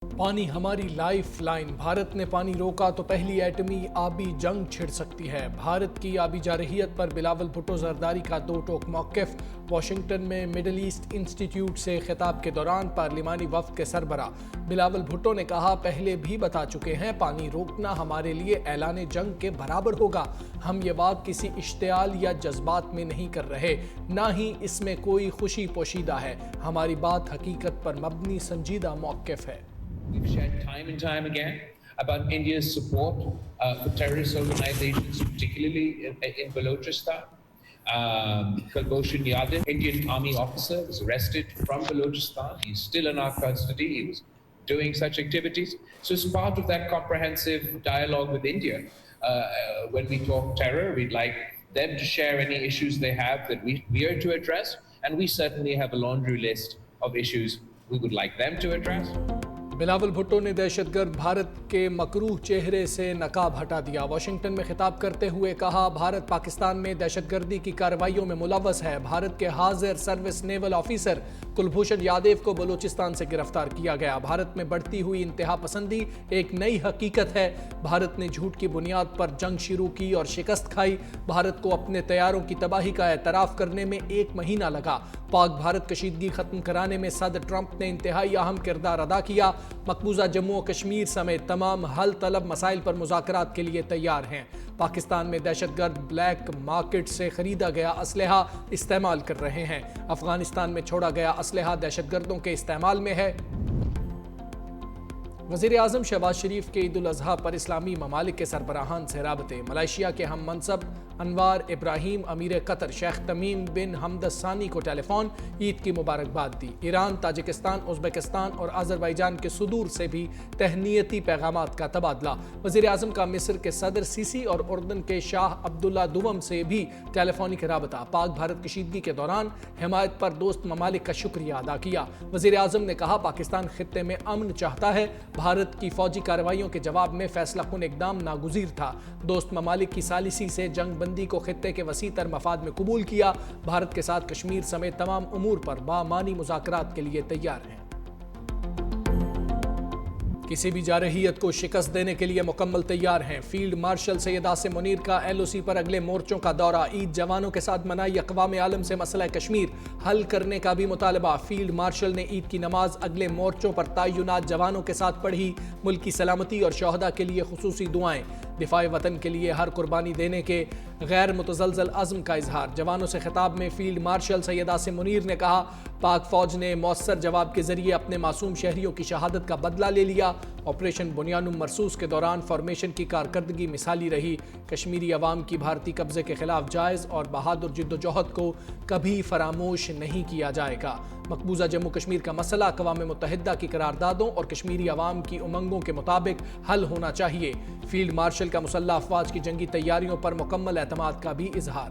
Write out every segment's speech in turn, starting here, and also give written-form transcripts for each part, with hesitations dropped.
پانی ہماری life line, Bharat نے پانی روکا تو پہلی ایٹمی آبی جنگ چھڑ سکتی ہے۔ بھارت کی آبی جارحیت پر بلاول بھٹو زرداری کا دو ٹوک موقف۔ واشنگٹن میں مڈل ایسٹ انسٹی ٹیوٹ سے خطاب کے دوران پارلیمانی وفد کے سربراہ بلاول بھٹو نے کہا، پہلے بھی بتا چکے ہیں پانی روکنا ہمارے لیے اعلان جنگ کے برابر ہوگا۔ ہم یہ بات کسی اشتعال یا جذبات میں نہیں کر رہے، نہ ہی اس میں کوئی خوشی پوشیدہ ہے۔ ہماری بات حقیقت پر مبنی سنجیدہ موقف ہے۔ We've shared time and time again about India's support for terrorist organizations, particularly in Balochistan. Kulbhushan Yadav, Indian Army officer, was arrested from Balochistan. He's still in our custody. He was doing such activities. So as part of that comprehensive dialogue with India, when we talk terror, we'd like them to share any issues they have that we are to address. And we certainly have a laundry list of issues we would like them to address. Bilawal Bhutto نے دہشت گرد بھارت کے مکروہ چہرے سے نقاب ہٹا دیا۔ Washington میں خطاب کرتے ہوئے کہا، بھارت پاکستان میں دہشت گردی کی کارروائیوں میں ملوث ہے۔ بھارت کے حاضر سروس نیول آفیسر کلبھوشن یادیو کو بلوچستان سے گرفتار کیا گیا۔ بھارت میں بڑھتی ہوئی انتہا پسندی ایک نئی حقیقت ہے۔ بھارت نے جھوٹ کی بنیاد پر جنگ شروع کی اور شکست کھائی۔ بھارت کو اپنے طیاروں کی تباہی کا اعتراف کرنے میں 1 مہینہ لگا۔ پاک بھارت کشیدگی ختم کرانے میں صدر ٹرمپ نے انتہائی اہم کردار ادا کیا۔ مقبوضہ جموں و کشمیر سمیت تمام حل طلب مسائل پر مذاکرات کے لیے تیار ہیں۔ پاکستان میں دہشت گرد بلیک مارکیٹ سے خریدا گیا اسلحہ استعمال کر رہے ہیں۔ افغانستان میں چھوڑا گیا اسلحہ دہشت گردوں کے استعمال میں ہے۔ وزیر اعظم شہباز شریف کے عید الاضحیٰ پر اسلامی ممالک کے سربراہان سے رابطے۔ ملائیشیا کے ہم منصب انوار ابراہیم امیر قطر شیخ تمیم بن حمد الثانی کو ٹیلی فون عید کی مبارکباد دی۔ ایران، تاجکستان، ازبکستان اور آذربائیجان کے صدور سے بھی تہنیتی پیغامات کا تبادلہ۔ وزیر اعظم کا مصر کے صدر سیسی اور اردن کے شاہ عبداللہ دوم سے بھی ٹیلی فونک رابطہ۔ پاک بھارت کشیدگی کے دوران حمایت پر دوست ممالک کا شکریہ ادا کیا۔ وزیر اعظم نے کہا، پاکستان خطے میں امن چاہتا ہے۔ بھارت کی فوجی کارروائیوں کے جواب میں فیصلہ کن اقدام ناگزیر تھا۔ دوست ممالک کی ثالثی سے جنگ بندی کو خطے کے وسیع تر مفاد میں قبول کیا۔ بھارت کے ساتھ کشمیر سمیت تمام امور پر بامعنی مذاکرات کے لیے تیار ہیں۔ کسی بھی جارحیت کو شکست دینے کے لیے مکمل تیار ہیں۔ فیلڈ مارشل سید عاصم منیر کا ایل او سی پر اگلے مورچوں کا دورہ۔ عید جوانوں کے ساتھ منائی، اقوام عالم سے مسئلہ کشمیر حل کرنے کا بھی مطالبہ۔ فیلڈ مارشل نے عید کی نماز اگلے مورچوں پر تعینات جوانوں کے ساتھ پڑھی۔ ملک کی سلامتی اور شہداء کے لیے خصوصی دعائیں۔ دفاع وطن کے لیے ہر قربانی دینے کے غیر متزلزل عزم کا اظہار۔ جوانوں سے خطاب میں فیلڈ مارشل سید عاصم منیر نے کہا، پاک فوج نے مؤثر جواب کے ذریعے اپنے معصوم شہریوں کی شہادت کا بدلہ لے لیا۔ آپریشن بنیانم مرصوص کے دوران فارمیشن کی کارکردگی مثالی رہی۔ کشمیری عوام کی بھارتی قبضے کے خلاف جائز اور بہادر جدوجہد کو کبھی فراموش نہیں کیا جائے گا۔ مقبوضہ جموں کشمیر کا مسئلہ اقوام متحدہ کی قراردادوں اور کشمیری عوام کی امنگوں کے مطابق حل ہونا چاہیے۔ فیلڈ مارشل کا مسلح افواج کی جنگی تیاریوں پر مکمل اعتماد کا بھی اظہار۔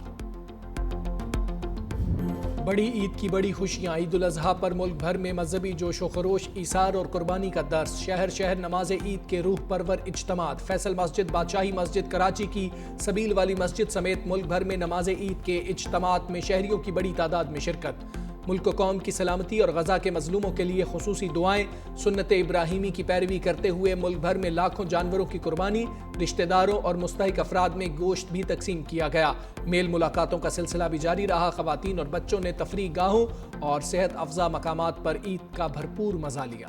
بڑی عید کی بڑی خوشیاں۔ عید الاضحیٰ پر ملک بھر میں مذہبی جوش و خروش، ایثار اور قربانی کا درس۔ شہر شہر نماز عید کے روح پرور اجتماعات۔ فیصل مسجد، بادشاہی مسجد کراچی کی سبیل والی مسجد سمیت ملک بھر میں نماز عید کے اجتماعات میں شہریوں کی بڑی تعداد میں شرکت۔ ملک و قوم کی سلامتی اور غزہ کے مظلوموں کے لیے خصوصی دعائیں۔ سنت ابراہیمی کی پیروی کرتے ہوئے ملک بھر میں لاکھوں جانوروں کی قربانی۔ رشتہ داروں اور مستحق افراد میں گوشت بھی تقسیم کیا گیا۔ میل ملاقاتوں کا سلسلہ بھی جاری رہا۔ خواتین اور بچوں نے تفریح گاہوں اور صحت افزا مقامات پر عید کا بھرپور مزہ لیا۔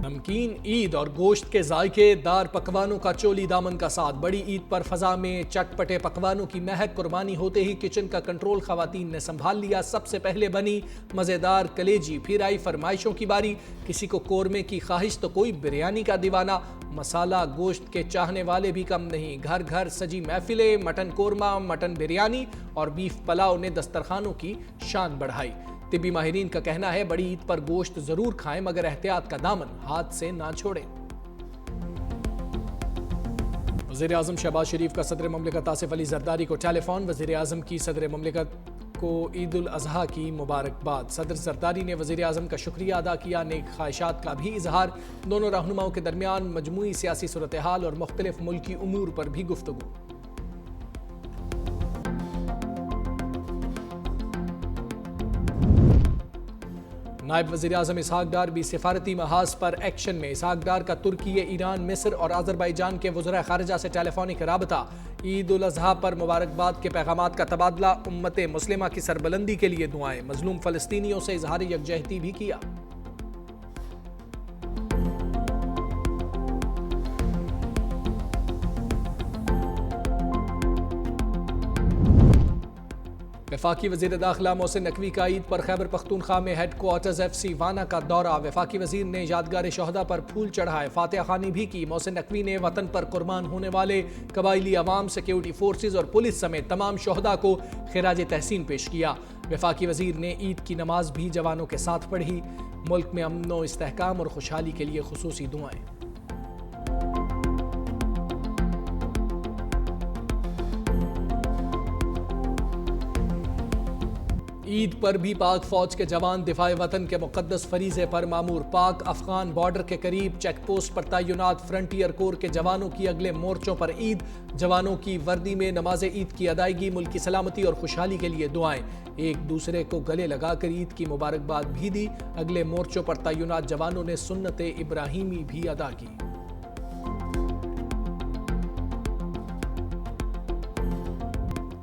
نمکین عید اور گوشت کے ذائقے دار پکوانوں کا چولی دامن کا ساتھ۔ بڑی عید پر فضا میں چٹ پٹے پکوانوں کی مہک۔ قربانی ہوتے ہی کچن کا کنٹرول خواتین نے سنبھال لیا۔ سب سے پہلے بنی مزیدار کلیجی، پھر آئی فرمائشوں کی باری۔ کسی کو قورمے کی خواہش تو کوئی بریانی کا دیوانہ۔ مسالہ گوشت کے چاہنے والے بھی کم نہیں۔ گھر گھر سجی محفلیں۔ مٹن قورمہ، مٹن بریانی اور بیف پلاؤ نے دسترخوانوں کی شان بڑھائی۔ طبی ماہرین کا کہنا ہے، بڑی عید پر گوشت ضرور کھائیں مگر احتیاط کا دامن ہاتھ سے نہ چھوڑیں۔ وزیر اعظم شہباز شریف کا صدر مملکت آصف علی زرداری کو ٹیلی فون۔ وزیر اعظم کی صدر مملکت کو عید الاضحیٰ کی مبارکباد۔ صدر زرداری نے وزیر اعظم کا شکریہ ادا کیا، نیک خواہشات کا بھی اظہار۔ دونوں رہنماؤں کے درمیان مجموعی سیاسی صورتحال اور مختلف ملکی امور پر بھی گفتگو۔ نائب وزیر اعظم اسحاق ڈار بھی سفارتی محاذ پر ایکشن میں۔ اسحاق ڈار کا ترکی، ایران، مصر اور آذربائیجان کے وزراء خارجہ سے ٹیلی فونک رابطہ۔ عید الاضحیٰ پر مبارکباد کے پیغامات کا تبادلہ۔ امت مسلمہ کی سربلندی کے لیے دعائیں۔ مظلوم فلسطینیوں سے اظہار یکجہتی بھی کیا۔ وفاقی وزیر داخلہ محسن نقوی کا عید پر خیبر پختونخوا میں ہیڈ کوارٹرز ایف سی وانا کا دورہ۔ وفاقی وزیر نے یادگار شہداء پر پھول چڑھائے، فاتحہ خوانی بھی کی۔ محسن نقوی نے وطن پر قربان ہونے والے قبائلی عوام، سیکیورٹی فورسز اور پولیس سمیت تمام شہداء کو خراج تحسین پیش کیا۔ وفاقی وزیر نے عید کی نماز بھی جوانوں کے ساتھ پڑھی۔ ملک میں امن و استحکام اور خوشحالی کے لیے خصوصی دعائیں۔ عید پر بھی پاک فوج کے جوان دفاع وطن کے مقدس فریضے پر مامور۔ پاک افغان بارڈر کے قریب چیک پوسٹ پر تعینات فرنٹیئر کور کے جوانوں کی اگلے مورچوں پر عید۔ جوانوں کی وردی میں نماز عید کی ادائیگی، ملک کی سلامتی اور خوشحالی کے لیے دعائیں۔ ایک دوسرے کو گلے لگا کر عید کی مبارکباد بھی دی۔ اگلے مورچوں پر تعینات جوانوں نے سنت ابراہیمی بھی ادا کی۔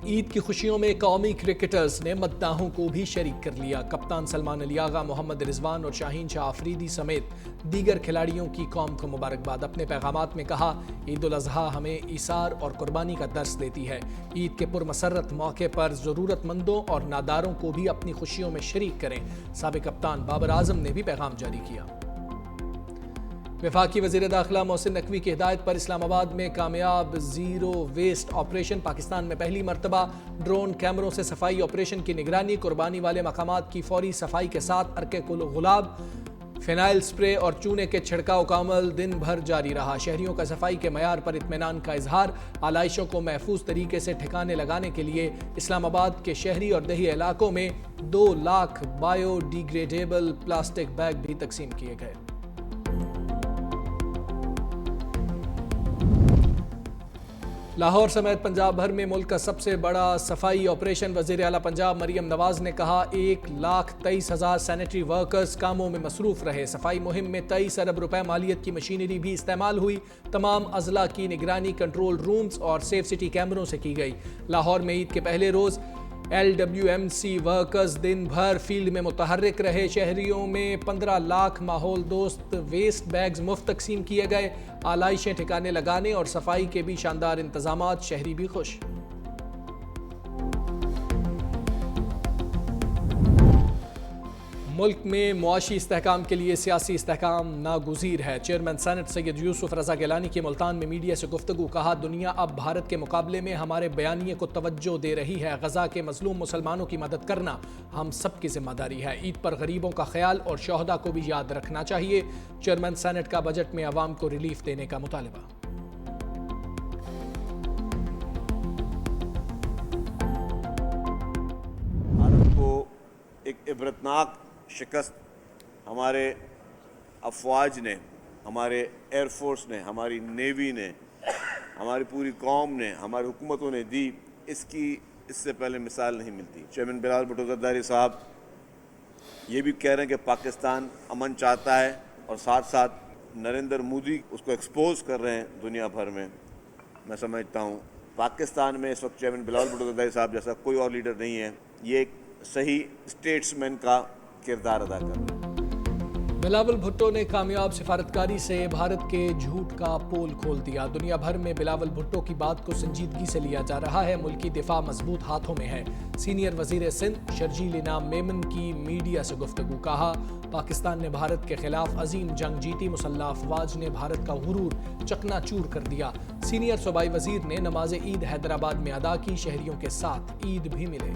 عید کی خوشیوں میں قومی کرکٹرز نے مداحوں کو بھی شریک کر لیا۔ کپتان سلمان علی آغا، محمد رضوان اور شاہین شاہ آفریدی سمیت دیگر کھلاڑیوں کی قوم کو مبارکباد۔ اپنے پیغامات میں کہا، عید الاضحیٰ ہمیں ایثار اور قربانی کا درس دیتی ہے۔ عید کے پرمسرت موقع پر ضرورت مندوں اور ناداروں کو بھی اپنی خوشیوں میں شریک کریں۔ سابق کپتان بابر اعظم نے بھی پیغام جاری کیا۔ وفاقی وزیر داخلہ محسن نقوی کی ہدایت پر اسلام آباد میں کامیاب زیرو ویسٹ آپریشن۔ پاکستان میں پہلی مرتبہ ڈرون کیمروں سے صفائی آپریشن کی نگرانی۔ قربانی والے مقامات کی فوری صفائی کے ساتھ ارکے گلاب، فینائل سپرے اور چونے کے چھڑکاؤ کا عمل دن بھر جاری رہا۔ شہریوں کا صفائی کے معیار پر اطمینان کا اظہار۔ آلائشوں کو محفوظ طریقے سے ٹھکانے لگانے کے لیے اسلام آباد کے شہری اور دیہی علاقوں میں 2 lakh biodegradable plastic bag بھی تقسیم کیے گئے۔ لاہور سمیت پنجاب بھر میں ملک کا سب سے بڑا صفائی آپریشن۔ وزیر اعلیٰ پنجاب مریم نواز نے کہا، 1,23,000 سینیٹری ورکرز کاموں میں مصروف رہے۔ صفائی مہم میں 23 ارب روپے مالیت کی مشینری بھی استعمال ہوئی۔ تمام اضلاع کی نگرانی کنٹرول رومز اور سیف سٹی کیمروں سے کی گئی۔ لاہور میں عید کے پہلے روز LWMC ورکرز دن بھر فیلڈ میں متحرک رہے۔ شہریوں میں 15 لاکھ ماحول دوست ویسٹ بیگز مفت تقسیم کیے گئے۔ آلائشیں ٹھکانے لگانے اور صفائی کے بھی شاندار انتظامات، شہری بھی خوش۔ ملک میں معاشی استحکام کے لیے سیاسی استحکام ناگزیر ہے۔ چیئرمین سینٹ سید یوسف رضا گیلانی کی ملتان میں میڈیا سے گفتگو۔ کہا، دنیا اب بھارت کے مقابلے میں ہمارے بیانیے کو توجہ دے رہی ہے۔ غزہ کے مظلوم مسلمانوں کی مدد کرنا ہم سب کی ذمہ داری ہے۔ عید پر غریبوں کا خیال اور شہداء کو بھی یاد رکھنا چاہیے۔ چیئرمین سینٹ کا بجٹ میں عوام کو ریلیف دینے کا مطالبہ۔ بھارت کو ایک عبرتناک شکست ہمارے افواج نے، ہمارے ایئر فورس نے، ہماری نیوی نے، ہماری پوری قوم نے، ہماری حکومتوں نے دی، اس سے پہلے مثال نہیں ملتی۔ چیئرمین بلال بھٹو زرداری صاحب یہ بھی کہہ رہے ہیں کہ پاکستان امن چاہتا ہے، اور ساتھ ساتھ نریندر مودی اس کو ایکسپوز کر رہے ہیں دنیا بھر میں۔ میں سمجھتا ہوں پاکستان میں اس وقت چیئرمین بلال بھٹو زرداری صاحب جیسا کوئی اور لیڈر نہیں ہے۔ یہ ایک صحیح اسٹیٹس مین کا کردار ادا کر رہے ہیں۔ بلاول بھٹو نے کامیاب سفارتکاری سے بھارت کے جھوٹ کا پول کھول دیا۔ دنیا بھر میں بلاول بھٹو کی بات کو سنجیدگی سے لیا جا رہا ہے۔ ملکی دفاع مضبوط ہاتھوں میں ہے۔ سینئر وزیر سندھ شرجیل انعام میمن کی میڈیا سے گفتگو۔ کہا، پاکستان نے بھارت کے خلاف عظیم جنگ جیتی، مسلح افواج نے بھارت کا غرور چکنا چور کر دیا۔ سینئر صوبائی وزیر نے نماز عید حیدرآباد میں ادا کی، شہریوں کے ساتھ عید بھی ملے۔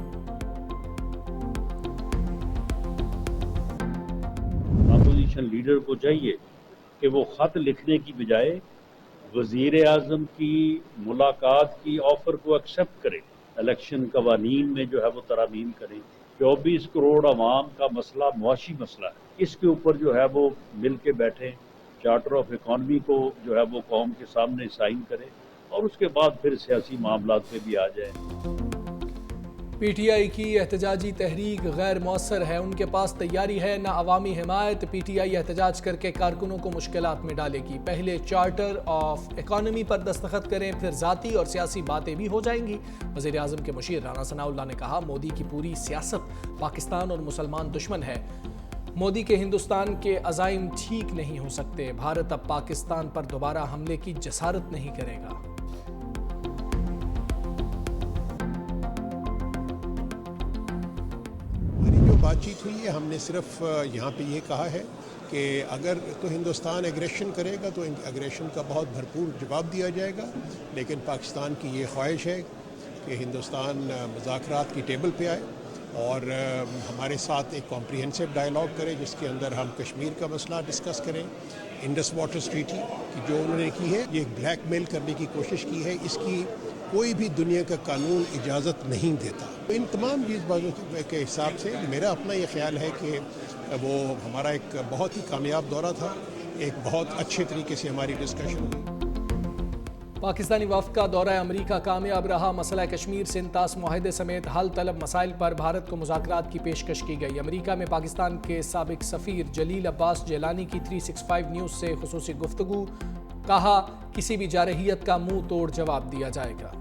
اپوزیشن لیڈر کو چاہیے کہ وہ خط لکھنے کی بجائے وزیر اعظم کی ملاقات کی آفر کو ایکسیپٹ کرے، الیکشن قوانین میں جو ہے وہ ترامیم کریں۔ 24 کروڑ عوام کا مسئلہ معاشی مسئلہ ہے، اس کے اوپر جو ہے وہ مل کے بیٹھیں، چارٹر آف اکانومی کو جو ہے وہ قوم کے سامنے سائن کریں، اور اس کے بعد پھر سیاسی معاملات پہ بھی آ جائیں۔ پی ٹی آئی کی احتجاجی تحریک غیر مؤثر ہے، ان کے پاس تیاری ہے نہ عوامی حمایت۔ پی ٹی آئی احتجاج کر کے کارکنوں کو مشکلات میں ڈالے گی، پہلے چارٹر آف اکانومی پر دستخط کریں، پھر ذاتی اور سیاسی باتیں بھی ہو جائیں گی۔ وزیر اعظم کے مشیر رانا ثناء اللہ نے کہا، مودی کی پوری سیاست پاکستان اور مسلمان دشمن ہے۔ مودی کے ہندوستان کے عزائم ٹھیک نہیں ہو سکتے، بھارت اب پاکستان پر دوبارہ حملے کی جسارت نہیں کرے گا۔ بات چیت ہوئی ہے، ہم نے صرف یہاں پہ یہ کہا ہے کہ اگر تو ہندوستان ایگریشن کرے گا تو ایگریشن کا بہت بھرپور جواب دیا جائے گا، لیکن پاکستان کی یہ خواہش ہے کہ ہندوستان مذاکرات کی ٹیبل پہ آئے اور ہمارے ساتھ ایک کمپریہنسو ڈائیلاگ کرے، جس کے اندر ہم کشمیر کا مسئلہ ڈسکس کریں، انڈس واٹرز ٹریٹی کی جو انہوں نے کی ہے، یہ بلیک میل کرنے کی کوشش کی ہے، اس کی کوئی بھی دنیا کا قانون اجازت نہیں دیتا۔ ان تمام چیز بازوں کے حساب سے میرا اپنا یہ خیال ہے کہ وہ ہمارا ایک بہت ہی کامیاب دورہ تھا، ایک بہت اچھے طریقے سے ہماری ڈسکشن ہوئی۔ پاکستانی وفد کا دورہ امریکہ کامیاب رہا، مسئلہ کشمیر سے انطاس معاہدے سمیت حل طلب مسائل پر بھارت کو مذاکرات کی پیشکش کی گئی۔ امریکہ میں پاکستان کے سابق سفیر جلیل عباس جیلانی کی 365 نیوز سے خصوصی گفتگو، کہا کسی بھی جارحیت کا منہ توڑ جواب دیا جائے گا۔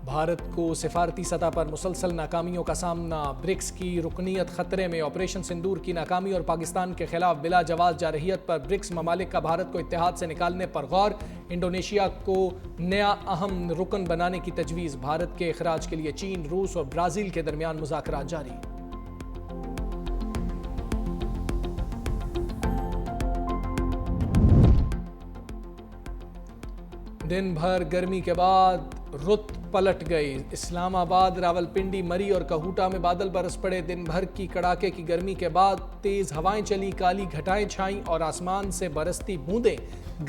بھارت کو سفارتی سطح پر مسلسل ناکامیوں کا سامنا، برکس کی رکنیت خطرے میں، آپریشن سندور کی ناکامی اور پاکستان کے خلاف بلا جواز جارحیت پر برکس ممالک کا بھارت کو اتحاد سے نکالنے پر غور، انڈونیشیا کو نیا اہم رکن بنانے کی تجویز، بھارت کے اخراج کے لیے چین، روس اور برازیل کے درمیان مذاکرات جاری۔ دن بھر گرمی کے بعد رت پلٹ گئی، اسلام آباد، راولپنڈی، مری اور کہوٹا میں بادل برس پڑے۔ دن بھر کی کڑاکے کی گرمی کے بعد تیز ہوائیں چلی، کالی گھٹائیں چھائیں اور آسمان سے برستی بوندیں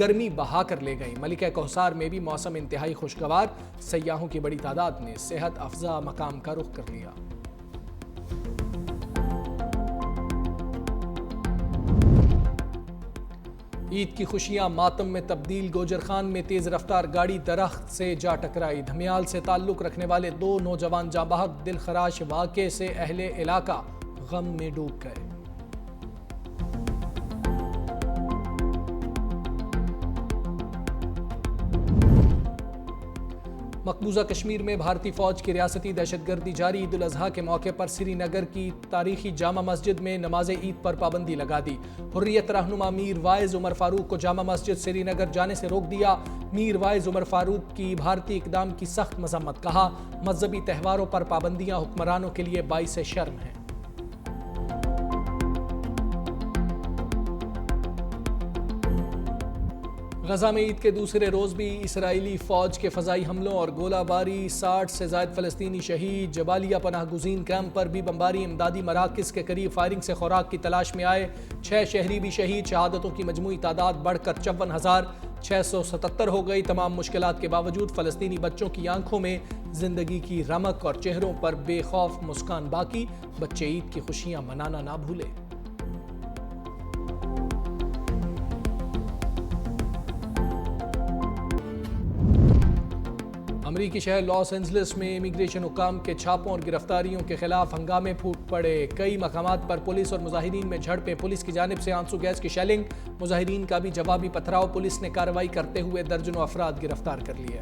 گرمی بہا کر لے گئیں۔ ملکہ کوثر میں بھی موسم انتہائی خوشگوار، سیاحوں کی بڑی تعداد نے صحت افزا مقام کا رخ کر لیا۔ عید کی خوشیاں ماتم میں تبدیل، گوجر خان میں تیز رفتار گاڑی درخت سے جا ٹکرائی، دھمیال سے تعلق رکھنے والے 2 نوجوان جاں بحق، دل خراش واقعے سے اہل علاقہ غم میں ڈوب گئے۔ مقبوضہ کشمیر میں بھارتی فوج کی ریاستی دہشت گردی جاری، عید الاضحیٰ کے موقع پر سری نگر کی تاریخی جامع مسجد میں نماز عید پر پابندی لگا دی۔ حریت رہنما میر وائز عمر فاروق کو جامع مسجد سری نگر جانے سے روک دیا۔ میر وائز عمر فاروق کی بھارتی اقدام کی سخت مذمت، کہا مذہبی تہواروں پر پابندیاں حکمرانوں کے لیے باعث شرم ہیں۔ غزہ میں عید کے دوسرے روز بھی اسرائیلی فوج کے فضائی حملوں اور گولہ باری، 60 سے زائد فلسطینی شہید، جبالیہ پناہ گزین کیمپ پر بھی بمباری، امدادی مراکز کے قریب فائرنگ سے خوراک کی تلاش میں آئے، 6 شہری بھی شہید، شہادتوں کی مجموعی تعداد بڑھ کر 54,677 ہو گئی۔ تمام مشکلات کے باوجود فلسطینی بچوں کی آنکھوں میں زندگی کی رمق اور چہروں پر بے خوف مسکان باقی، بچے عید کی خوشیاں منانا نہ بھولے۔ امریکی شہر لاس اینجلس میں امیگریشن حکام کے چھاپوں اور گرفتاریوں کے خلاف ہنگامے پھوٹ پڑے، کئی مقامات پر پولیس اور مظاہرین میں جھڑپیں، پولیس کی جانب سے آنسو گیس کی شیلنگ، مظاہرین کا بھی جوابی پتھراؤ، پولیس نے کارروائی کرتے ہوئے درجنوں افراد گرفتار کر لیے۔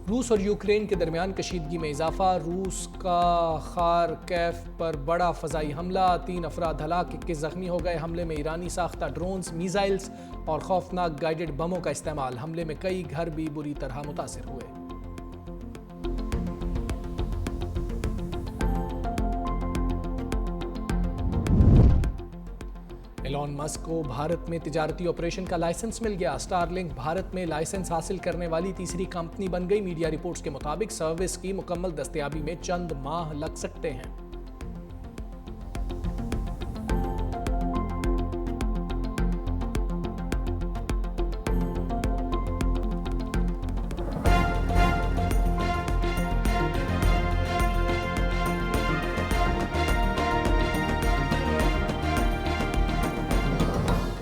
روس اور یوکرین کے درمیان کشیدگی میں اضافہ، روس کا خارکیف پر بڑا فضائی حملہ، 3 افراد ہلاک، 21 زخمی ہو گئے۔ حملے میں ایرانی ساختہ ڈرونز، میزائلز اور خوفناک گائیڈڈ بموں کا استعمال، حملے میں کئی گھر بھی بری طرح متاثر ہوئے۔ ایلون مسک کو بھارت میں تجارتی آپریشن کا لائسنس مل گیا، اسٹار لنک بھارت میں لائسنس حاصل کرنے والی تیسری کمپنی بن گئی۔ میڈیا رپورٹس کے مطابق سروس کی مکمل دستیابی میں چند ماہ لگ سکتے ہیں۔